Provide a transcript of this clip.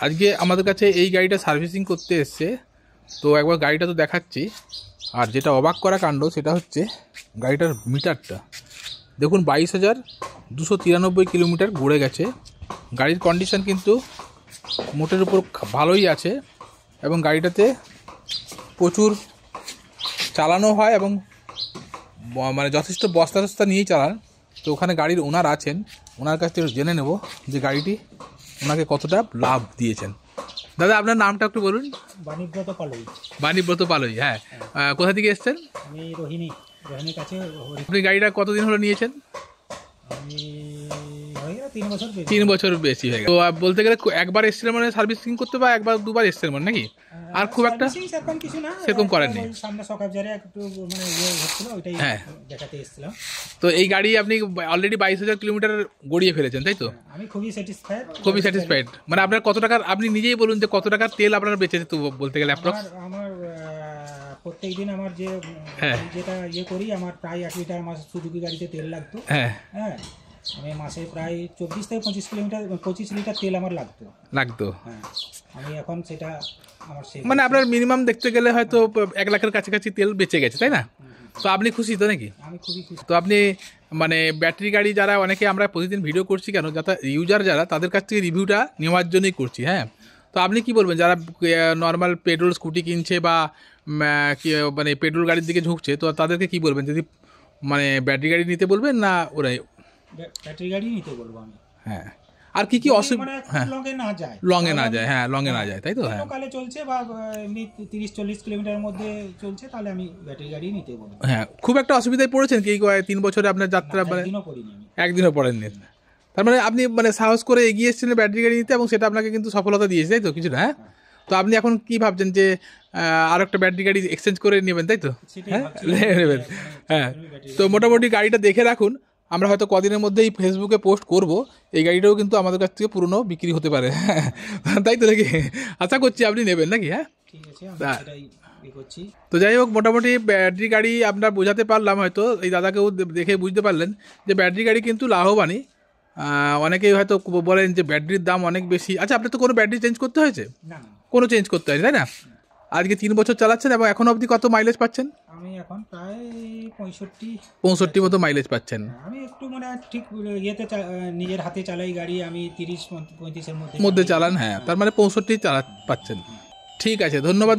আজকে আমাদের কাছে এই গাড়িটা সার্ভিসিং করতে এসছে, তো একবার গাড়িটা তো দেখাচ্ছি। আর যেটা অবাক করা কাণ্ড সেটা হচ্ছে গাড়িটার মিটারটা দেখুন, 22,293 কিলোমিটার ঘুরে গেছে। গাড়ির কন্ডিশন কিন্তু মোটের উপর ভালোই আছে এবং গাড়িটাতে প্রচুর চালানো হয় এবং মানে যথেষ্ট বস্তা টস্তা নিয়েই চালান। তো ওখানে গাড়ির ওনার আছেন, ওনার কাছ থেকে জেনে নেব যে গাড়িটি ওনাকে কতটা লাভ দিয়েছেন। দাদা, আপনার নামটা একটু বলুন। বাণীব্রত পালই। বাণীব্রত পালই, হ্যাঁ। কোথা থেকে এসছেন? আমি রোহিণীর কাছে। আপনি গাড়িটা কতদিন হলো নিয়েছেন? আমি 3 বছর। 3 বছর বেশি হয়ে গেল। তো বলতে গেলে একবার এসছিলেন মানে সার্ভিসিং করতে, বা একবার দুবার এসছিলেন মানে নাকি? আর খুব একটা সেরকম কিছু না, সেরকম করেননি। সামনে সকালে একটু মানে হচ্ছিল, ওইটাই দেখাতে এসেছিলাম। তো এই গাড়ি আপনি অলরেডি 22,000 কিলোমিটার গড়িয়ে ফেলেছেন, তাই তো? আমি খুবই স্যাটিসফাইড। মানে আপনার কত টাকার, আপনি নিজেই বলুন যে কত টাকার তেল আপনার বেঁচেছে তো বলতে গেলে অ্যাপ্রক্স? আমার প্রত্যেকদিন আমার যে যেটা করি, আমার প্রায় 1 লিটার মাস সুজুকি গাড়িতে তেল লাগতো। হ্যাঁ, আমি মাসে প্রায় 24 থেকে 25 লিটার তেল আমার লাগতো। হ্যাঁ, আমি এখন সেটা আমার মানে আপনার মিনিমাম দেখতে গেলে হয়তো 1 লাখের কাছাকাছি তেল বেঁচে গেছে, তাই না? তো আপনি খুশি তো নাকি? আমি খুবই খুশি। তো আপনি মানে ব্যাটারি গাড়ি যারা অনেকে আমরা প্রতিদিন ভিডিও করছি কেন, যাতে ইউজার যারা তাদের কাছ থেকে রিভিউটা নেওয়ার জন্যই করছি। হ্যাঁ, তো আপনি কি বলবেন যারা নর্মাল পেট্রোল স্কুটি কিনছে বা মানে পেট্রোল গাড়ির দিকে ঝুঁকছে, তো তাদেরকে কি বলবেন? যদি মানে ব্যাটারি গাড়ি নিতে বলবেন না ওরাই ব্যাটারি গাড়ি নিতে বলবো আমি। হ্যাঁ, আর কি অসুবিধা? হ্যাঁ, লং এ না যায়, তাই তো? হ্যাঁ, লোকালে চলছে বা এমনি 30-40 কিলোমিটারের মধ্যে চলছে, তাহলে আমি ব্যাটারি গাড়ি নিতে বলবো। হ্যাঁ, খুব একটা অসুবিধায় পড়েছেন কি 3 বছরে আপনার যাত্রা? মানে একদিনও পড়েননি। তার মানে আপনি মানে সাহস করে এগিয়ে এসেছিলেন ব্যাটারি গাড়ি নিতে এবং সেটা আপনাকে কিন্তু সফলতা দিয়েছে, তাই তো? কিছু না। হ্যাঁ, তো আপনি এখন কি ভাবছেন যে আর একটা ব্যাটারি গাড়ি এক্সচেঞ্জ করে নেবেন, তাই তো? হ্যাঁ, নেবেন। হ্যাঁ, তো মোটামুটি গাড়িটা দেখে রাখুন। আমরা হয়তো কদিনের মধ্যেই ফেসবুকে পোস্ট করব, এই গাড়িটাও কিন্তু আমাদের কাছ থেকে পুরনো বিক্রি হতে পারে, তাই তো নাকি? আশা করছি আপনি নেবেন নাকি? হ্যাঁ, ঠিক আছে। তো যাই হোক, মোটামুটি ব্যাটারি গাড়ি আপনার বোঝাতে পারলাম, হয়তো এই দাদাকেও দেখে বুঝতে পারলেন যে ব্যাটারি গাড়ি কিন্তু লাভবানই। অনেকেই হয়তো বলেন যে ব্যাটারির দাম অনেক বেশি। আচ্ছা, আপনার তো কোনো ব্যাটারি চেঞ্জ করতে হয়েছে? না, কোনো চেঞ্জ করতে হয়েছে, তাই না? আজকে 3 বছর চালাচ্ছেন এবং এখন অবধি কত মাইলেজ পাচ্ছেন? আমি এখন প্রায় 65 মতো মাইলেজ পাচ্ছেন। আমি একটু মানে ঠিক নিজের হাতে চালাই গাড়ি, আমি 30-35 এর মধ্যে চালান। হ্যাঁ, তার মানে 65 পাচ্ছেন। ঠিক আছে, ধন্যবাদ।